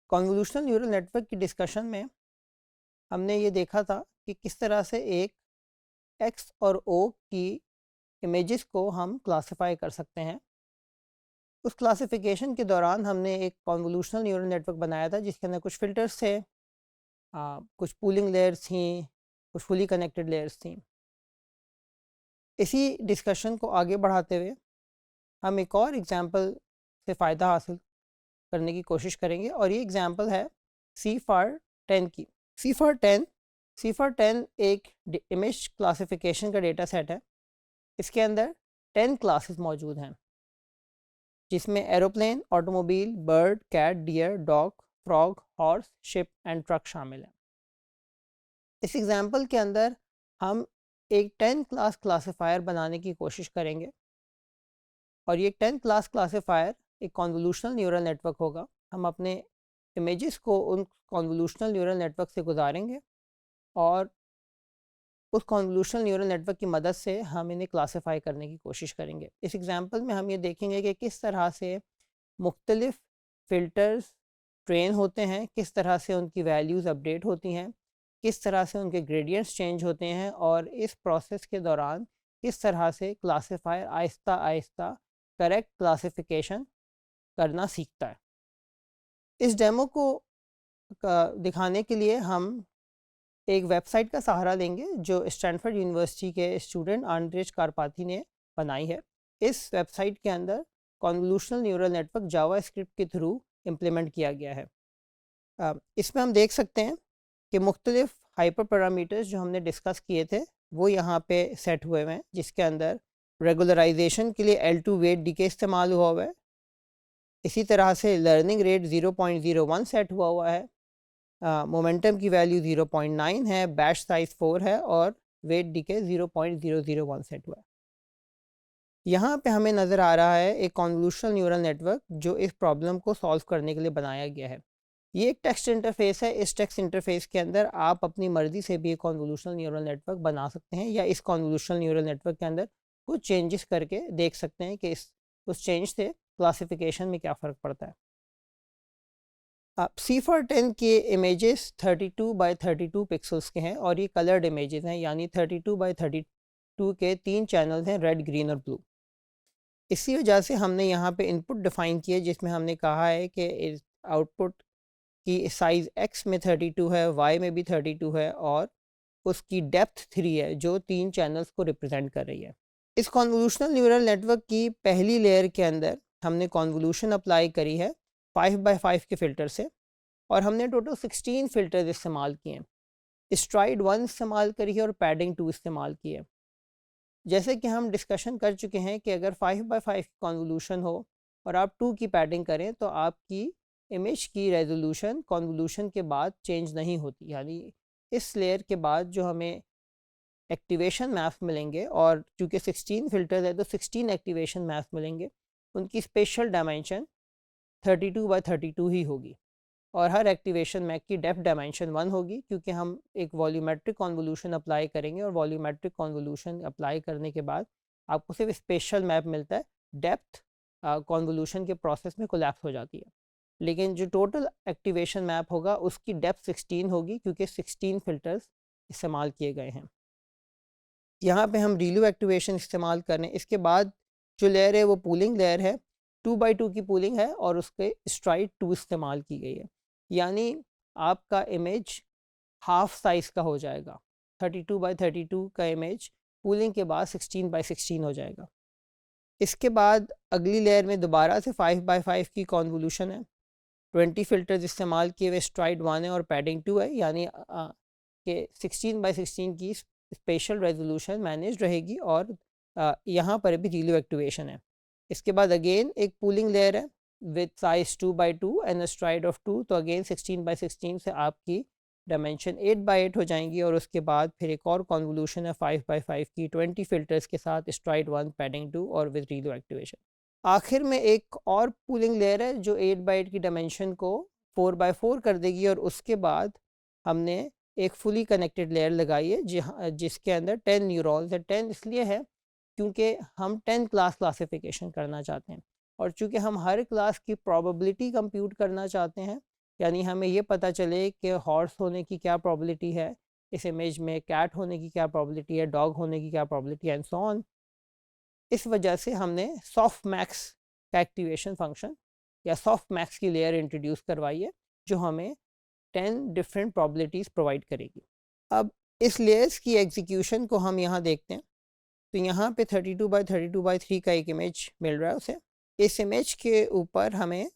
Convolutional neural network की discussion में हमने ये देखा था कि किस तरह से एक एक्स और ओ की इमेजेस को हम क्लासिफाई कर सकते हैं। उस क्लासिफिकेशन के दौरान हमने एक कॉन्वोल्यूशनल न्यूरल नेटवर्क बनाया था जिसके अंदर कुछ फ़िल्टर्स थे, कुछ पूलिंग लेयर्स थी, कुछ फुली कनेक्टेड लेयर्स थी। इसी डिस्कशन को आगे बढ़ाते हुए हम एक और एग्ज़ाम्पल से फ़ायदा हासिल करने की कोशिश करेंगे और ये एग्ज़ाम्पल है CFAR10 की। CFAR10 एक इमेज क्लासिफिकेशन का डेटा सेट है। इसके अंदर 10 क्लासेस मौजूद हैं जिसमें aeroplane, automobile, bird, cat, deer, dog, frog, horse, ship and truck शामिल है। इस एग्जाम्पल के अंदर हम एक 10 क्लास क्लासिफायर बनाने की कोशिश करेंगे और ये 10 क्लास क्लासिफायर एक कॉन्वोल्यूशनल न्यूरल नेटवर्क होगा। हम अपने इमेजेस को उन कॉन्वोल्यूशनल न्यूरल नेटवर्क से गुजारेंगे और उस कॉन्वोल्यूशनल न्यूरल नेटवर्क की मदद से हम इन्हें क्लासिफाई करने की कोशिश करेंगे। इस एग्जांपल में हम ये देखेंगे कि किस तरह से मुख्तलिफ फ़िल्टर्स ट्रेन होते हैं, किस तरह से उनकी वैल्यूज़ अपडेट होती हैं, किस तरह से उनके ग्रेडियंट्स चेंज होते हैं और इस प्रोसेस के दौरान किस तरह से classifier Aahista Aahista correct classification करना सीखता है। इस डेमो को दिखाने के लिए हम एक वेबसाइट का सहारा लेंगे जो स्टैनफोर्ड यूनिवर्सिटी के स्टूडेंट आंद्रेज कारपाथी ने बनाई है। इस वेबसाइट के अंदर कॉन्वोल्यूशनल न्यूरल नेटवर्क जावा स्क्रिप्ट के थ्रू इम्प्लीमेंट किया गया है। इसमें हम देख सकते हैं कि मुख्तलिफ हाइपर पैरामीटर्स जो हमने डिस्कस किए थे वो यहाँ पे सेट हुए हुए हैं, जिसके अंदर रेगुलराइजेशन के लिए L2 वेट डी के इस्तेमाल हुआ है। इसी तरह से लर्निंग रेट 0.01 सेट हुआ है, मोमेंटम की वैल्यू 0.9 है, बैच साइज 4 है और वेट डीके 0.001 सेट हुआ है। यहाँ पे हमें नज़र आ रहा है एक कॉन्वोल्यूशनल न्यूरल नेटवर्क जो इस प्रॉब्लम को सॉल्व करने के लिए बनाया गया है। ये एक टेक्स्ट इंटरफेस है। इस टेक्स्ट इंटरफेस के अंदर आप अपनी मर्ज़ी से भी एक कॉन्वोल्यूशनल न्यूरल नेटवर्क बना सकते हैं या इस कॉन्वोल्यूशनल न्यूरल नेटवर्क के अंदर कुछ चेंजेस करके देख सकते हैं कि उस चेंज से क्लासिफिकेशन में क्या फ़र्क पड़ता है। CFAR10 के इमेजेस 32 बाय 32 पिक्सल्स के हैं और ये कलर्ड इमेजेस हैं, यानी 32 बाय 32 के 3 चैनल्स हैं, रेड, ग्रीन और ब्लू। इसी वजह से हमने यहाँ पे इनपुट डिफ़ाइन किया जिसमें हमने कहा है कि आउटपुट की साइज़ X में 32 है, Y में भी 32 है और उसकी डेप्थ 3 है जो 3 चैनल्स को रिप्रेजेंट कर रही है। इस कॉन्वोल्यूशनल न्यूरल नेटवर्क की पहली लेयर के अंदर हमने कॉन्वोल्यूशन अप्लाई करी है 5 बाय 5 के फ़िल्टर से और हमने टोटल 16 फ़िल्टर्स इस्तेमाल किए हैं। स्ट्राइड 1 इस्तेमाल करी है और पैडिंग 2 इस्तेमाल की है। जैसे कि हम डिस्कशन कर चुके हैं कि अगर 5 बाय 5 की कॉन्वोल्यूशन हो और आप 2 की पैडिंग करें तो आपकी इमेज की रेजोल्यूशन कॉन्वोल्यूशन के बाद चेंज नहीं होती, यानी इस लेयर के बाद जो हमें एक्टिवेशन मैप्स मिलेंगे और चूँकि 16 फ़िल्टर्स है तो 16 एक्टिवेशन मैप्स मिलेंगे, उनकी स्पेशल डायमेंशन 32 बाय 32 ही होगी और हर एक्टिवेशन मैक की डेप्थ डायमेंशन 1 होगी, क्योंकि हम एक वॉल्यूमेट्रिक कॉन्वोल्यूशन अप्लाई करेंगे और वॉल्यूमेट्रिक कॉन्वोल्यूशन अप्लाई करने के बाद आपको सिर्फ स्पेशल मैप मिलता है, डेप्थ कॉन्वोल्यूशन के प्रोसेस में कोलैप्स हो जाती है। लेकिन जो टोटल एक्टिवेशन मैप होगा उसकी डेप्थ 16 होगी क्योंकि 16 फ़िल्टर्स इस्तेमाल किए गए हैं। यहाँ पे हम रिलू एक्टिवेशन इस्तेमाल कर रहे हैं। इसके बाद जो लेयर है वो पूलिंग लेयर है, 2 बाई 2 की पूलिंग है और उसके स्ट्राइड 2 इस्तेमाल की गई है, यानी आपका इमेज हाफ साइज़ का हो जाएगा। 32 बाई 32 का इमेज पूलिंग के बाद 16 बाई 16 हो जाएगा। इसके बाद अगली लेयर में दोबारा से 5 बाई 5 की कॉन्वोल्यूशन है, 20 फ़िल्टर्स इस्तेमाल किए हुए, स्ट्राइड 1 है और पैडिंग 2 है, यानी कि 16 बाई 16 की स्पेशल रेजोल्यूशन मैनेज रहेगी और यहाँ पर भी रिलू एक्टिवेशन है। इसके बाद अगेन एक पूलिंग लेयर है with size 2 by 2 and STRIDE of 2, तो अगेन 16 बाई 16 से आपकी डायमेंशन 8 बाई 8 हो जाएंगी और उसके बाद फिर एक और कॉन्वोल्यूशन है 5 बाई 5 की 20 फ़िल्टर्स के साथ, स्ट्राइड 1, पैडिंग 2 और विद रिलू एक्टिवेशन। आखिर में एक और पूलिंग लेयर है जो 8 बाई 8 की डायमेंशन को 4 बाई 4 कर देगी और उसके बाद हमने एक फुली कनेक्टेड लेयर लगाई है जिसके अंदर 10 न्यूरॉन्स है। 10 इसलिए है क्योंकि हम 10 क्लास क्लासिफिकेशन करना चाहते हैं और चूँकि हम हर क्लास की प्रोबेबिलिटी कंप्यूट करना चाहते हैं यानी हमें ये पता चले कि हॉर्स होने की क्या प्रॉबिलिटी है इस इमेज में, कैट होने की क्या प्रॉबिलिटी है, डॉग होने की क्या प्रॉबिलिटी है, एंड सो ऑन। इस वजह से हमने सॉफ्ट मैक्स का एक्टिवेशन फंक्शन या सॉफ्ट मैक्स की लेयर इंट्रोड्यूस करवाई है जो हमें 10 डिफरेंट प्रॉबिलिटीज़ प्रोवाइड करेगी। अब इस लेयर्स की एग्जीक्यूशन को हम यहाँ देखते हैं। तो यहाँ पे 32 by 3 का एक इमेज मिल रहा है उसे। इस इमेज के ऊपर हमें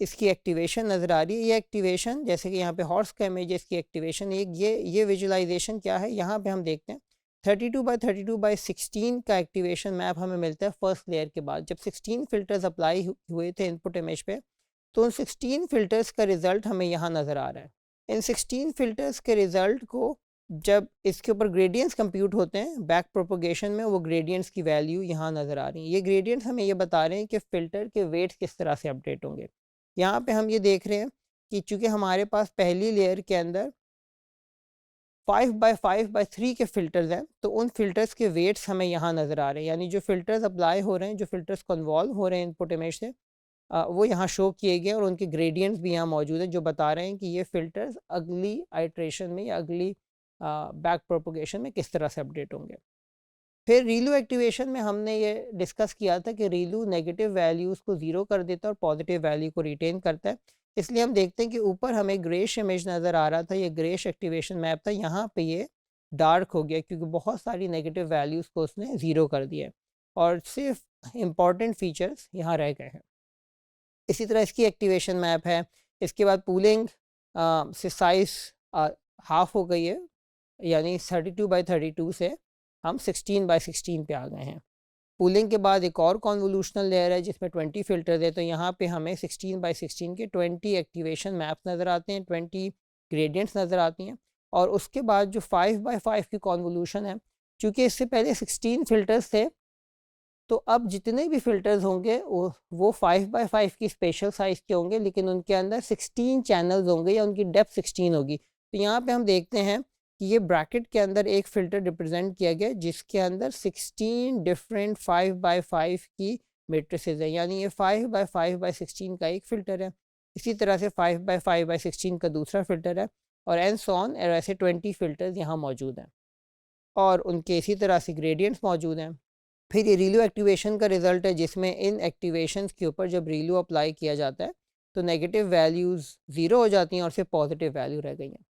इसकी एक्टिवेशन नज़र आ रही है। ये एक्टिवेशन, जैसे कि यहाँ पे हॉर्स का इमेज है, इसकी एक्टिवेशन एक ये विजुलाइजेशन क्या है, यहाँ पे हम देखते हैं 32 by 16 का एक्टिवेशन मैप हमें मिलता है फर्स्ट लेयर के बाद। जब 16 फ़िल्टर्स अप्लाई हुए थे इनपुट इमेज पे, तो उन 16 फ़िल्टर्स का रिज़ल्ट हमें यहाँ नज़र आ रहा है। इन 16 फ़िल्टर्स के रिज़ल्ट को जब इसके ऊपर ग्रेडियंट्स कंप्यूट होते हैं बैक प्रोपोगेशन में, वो ग्रेडियंट्स की वैल्यू यहाँ नज़र आ रही है। ये ग्रेडियंट्स हमें ये बता रहे हैं कि फ़िल्टर के वेट्स किस तरह से अपडेट होंगे। यहाँ पे हम ये देख रहे हैं कि चूँकि हमारे पास पहली लेयर के अंदर 5 by 3 के फ़िल्टर्स हैं, तो उन फ़िल्टर्स के वेट्स हमें यहाँ नज़र आ रहे हैं। यानी जो फ़िल्टर्स अप्लाई हो रहे हैं, जो फ़िल्टर्स कन्वॉल्व हो रहे हैं इनपुट इमेज से, वो यहाँ शो किए गए और उनके ग्रेडियंट्स भी यहाँ मौजूद हैं जो बता रहे हैं कि ये फ़िल्टर्स अगली आइट्रेशन में या अगली बैक प्रोपोगेशन में किस तरह से अपडेट होंगे। फिर रीलू एक्टिवेशन में हमने ये डिस्कस किया था कि रीलू नेगेटिव वैल्यूज़ को ज़ीरो कर देता है और पॉजिटिव वैल्यू को रिटेन करता है। इसलिए हम देखते हैं कि ऊपर हमें ग्रेश इमेज नज़र आ रहा था, ये ग्रेश एक्टिवेशन मैप था, यहाँ पे ये डार्क हो गया क्योंकि बहुत सारी नेगेटिव वैल्यूज़ को उसने ज़ीरो कर दिया और सिर्फ इम्पॉर्टेंट फीचर्स यहाँ रह गए हैं। इसी तरह इसकी एक्टिवेशन मैप है। इसके बाद पूलिंग से साइज़ हाफ हो गई है, यानी 32 by 32 से हम 16 by 16 पे आ गए हैं। पूलिंग के बाद एक और कॉन्वोल्यूशनल लेयर है जिसमें 20 फ़िल्टर्स है, तो यहाँ पे हमें 16 by 16 के 20 एक्टिवेशन मैप्स नज़र आते हैं, 20 ग्रेडियंट्स नज़र आती हैं। और उसके बाद जो 5 by 5 की कॉन्वोल्यूशन है, चूँकि इससे पहले 16 फ़िल्टर्स थे, तो अब जितने भी फ़िल्टर्स होंगे वो 5 by 5 की स्पेशल साइज़ के होंगे, लेकिन उनके अंदर 16 चैनल्स होंगे या उनकी डेप्थ 16 होगी। तो यहाँ पे हम देखते हैं कि ये ब्रैकेट के अंदर एक फ़िल्टर रिप्रेजेंट किया गया जिसके अंदर 16 डिफरेंट 5 by 5 की मेट्रिसेस हैं, यानी ये 5 by 5 by 16 का एक फ़िल्टर है। इसी तरह से 5 by 5 by 16 का दूसरा फ़िल्टर है और एंड सो ऑन, ऐसे 20 फ़िल्टर्स यहाँ मौजूद हैं और उनके इसी तरह से ग्रेडियंट्स मौजूद हैं। फिर ये रीलू एक्टिवेशन का रिज़ल्ट है जिसमें इन एक्टिवेशंस के ऊपर जब रीलू अप्लाई किया जाता है तो नेगेटिव वैल्यूज़ ज़ीरो हो जाती हैं और सिर्फ पॉजिटिव वैल्यू रह गई हैं।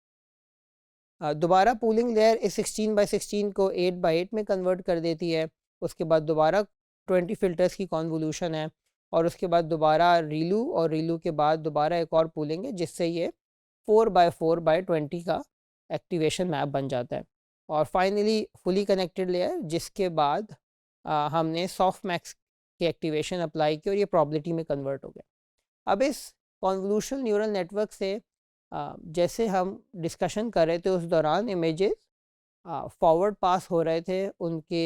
दोबारा पूलिंग लेयर इस 16 by 16 को 8 by 8 में कन्वर्ट कर देती है। उसके बाद दोबारा 20 फ़िल्टर्स की कॉन्वोल्यूशन है और उसके बाद दोबारा रीलू और रीलू के बाद दोबारा एक और पूलिंग है जिससे ये 4 by 4 by 20 का एक्टिवेशन मैप बन जाता है। और फाइनली फुली कनेक्टेड लेयर जिसके बाद हमने सॉफ्ट मैक्स की एक्टिवेशन अप्लाई की और ये प्रॉबिलिटी में कन्वर्ट हो गया। अब इस कॉन्वोल्यूशनल न्यूरल नेटवर्क से जैसे हम डिस्कशन कर रहे थे उस दौरान इमेजेस फॉरवर्ड पास हो रहे थे, उनके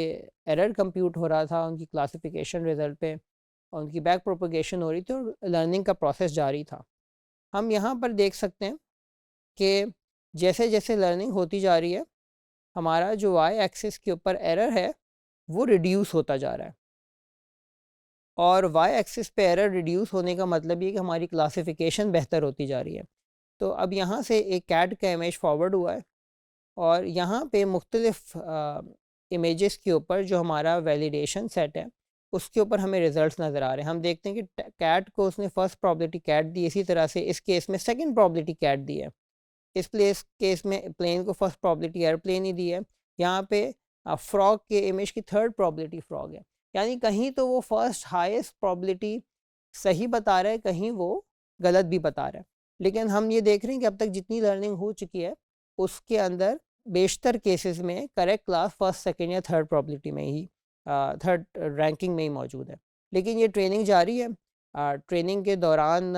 एरर कंप्यूट हो रहा था, उनकी क्लासिफिकेशन रिज़ल्ट पे और उनकी बैक प्रोपोगेशन हो रही थी और लर्निंग का प्रोसेस जारी था। हम यहाँ पर देख सकते हैं कि जैसे जैसे लर्निंग होती जा रही है हमारा जो वाई एक्सिस के ऊपर एरर है वो रिड्यूस होता जा रहा है और वाई एक्सिस पे एरर रिड्यूस होने का मतलब ये कि हमारी क्लासिफिकेशन बेहतर होती जा रही है। तो अब यहाँ से एक कैट का इमेज फॉरवर्ड हुआ है और यहाँ पे मुख्तलिफ इमेजेस के ऊपर जो हमारा वैलिडेशन सेट है उसके ऊपर हमें रिजल्ट्स नज़र आ रहे हैं। हम देखते हैं कि कैट को उसने फर्स्ट प्रॉबिलिटी कैट दी, इसी तरह से इस केस में सेकंड प्रॉबिलिटी कैट दी है, इस केस में प्लेन को फर्स्ट प्रॉबिलिटी एयरप्लेन ही दी है। यहाँ पे फ्रॉग के इमेज की थर्ड प्रॉबिलिटी फ्रॉग है, यानी कहीं तो वो फर्स्ट हाईएस्ट प्रॉबिलिटी सही बता रहा है, कहीं वो गलत भी बता रहा है। लेकिन हम ये देख रहे हैं कि अब तक जितनी लर्निंग हो चुकी है उसके अंदर बेशतर केसेस में करेक्ट क्लास फर्स्ट सेकंड या थर्ड प्रॉबिलिटी में ही थर्ड रैंकिंग में ही मौजूद है। लेकिन ये ट्रेनिंग जारी है। ट्रेनिंग के दौरान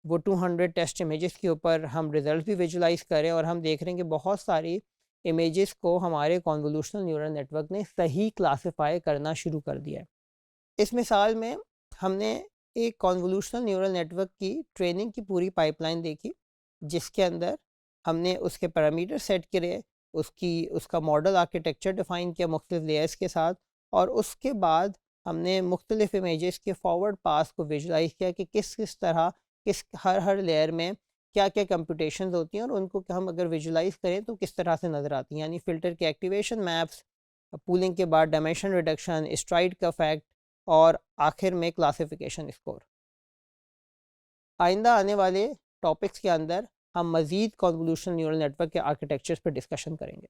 वो 200 टेस्ट इमेजेस के ऊपर हम रिज़ल्ट भी विजुलाइज़ करें और हम देख रहे हैं कि बहुत सारी इमेजेस को हमारे कॉन्वोल्यूशनल न्यूरल नेटवर्क ने सही क्लासिफाई करना शुरू कर दिया है। इस मिसाल में हमने एक कॉन्वोल्यूशनल न्यूरल नेटवर्क की ट्रेनिंग की पूरी पाइपलाइन देखी जिसके अंदर हमने उसके पैरामीटर सेट करे, उसका मॉडल आर्किटेक्चर डिफ़ाइन किया मुख्तलिफ लेयर्स के साथ और उसके बाद हमने मुख्तलिफ इमेजेस के फॉरवर्ड पास को विजुलाइज़ किया कि किस किस तरह किस हर लेयर में क्या क्या कंप्यूटेशंस होती हैं और उनको हम अगर विजुलाइज करें तो किस तरह से नज़र आती हैं, यानी फ़िल्टर के एक्टिवेशन मैप्स, पूलिंग के बाद डायमेंशन रिडक्शन, स्ट्राइड का फैक्ट और आखिर में क्लासिफिकेशन स्कोर। आइंदा आने वाले टॉपिक्स के अंदर हम मज़ीद कॉन्वोल्यूशन न्यूरल नेटवर्क के आर्किटेक्चर्स पर डिस्कशन करेंगे।